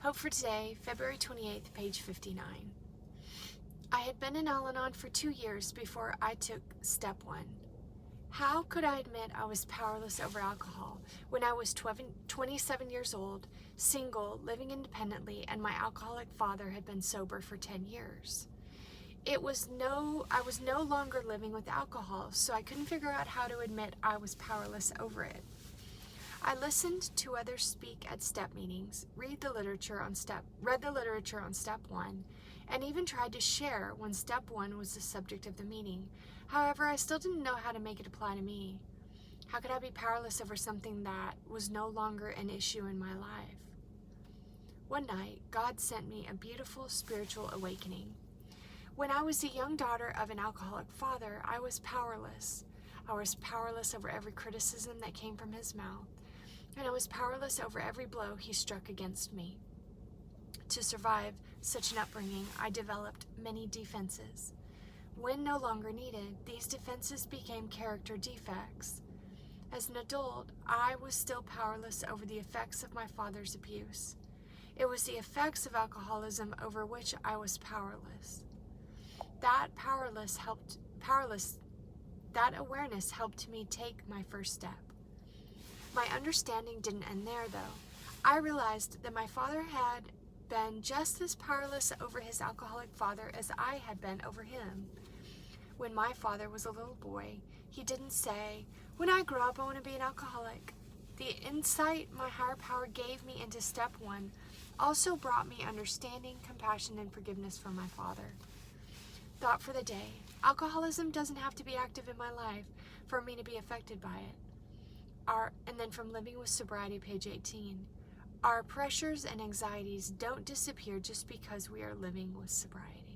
Hope for today, February 28th, page 59. I had been in Al-Anon for 2 years before I took step 1. How could I admit I was powerless over alcohol when I was 27 years old, single, living independently, and my alcoholic father had been sober for 10 years? I was no longer living with alcohol, so I couldn't figure out how to admit I was powerless over it. I listened to others speak at step meetings, read the literature on step 1, and even tried to share when step 1 was the subject of the meeting. However, I still didn't know how to make it apply to me. How could I be powerless over something that was no longer an issue in my life? One night, God sent me a beautiful spiritual awakening. When I was a young daughter of an alcoholic father, I was powerless. I was powerless over every criticism that came from his mouth, and I was powerless over every blow he struck against me. To survive such an upbringing, I developed many defenses. When no longer needed, these defenses became character defects. As an adult, I was still powerless over the effects of my father's abuse. It was the effects of alcoholism over which I was powerless. That awareness helped me take my first step. My understanding didn't end there, though. I realized that my father had been just as powerless over his alcoholic father as I had been over him. When my father was a little boy, he didn't say, "When I grow up, I want to be an alcoholic." The insight my higher power gave me into step 1 also brought me understanding, compassion, and forgiveness from my father. Thought for the day: alcoholism doesn't have to be active in my life for me to be affected by it. And then from Living with Sobriety, page 18. Our pressures and anxieties don't disappear just because we are living with sobriety.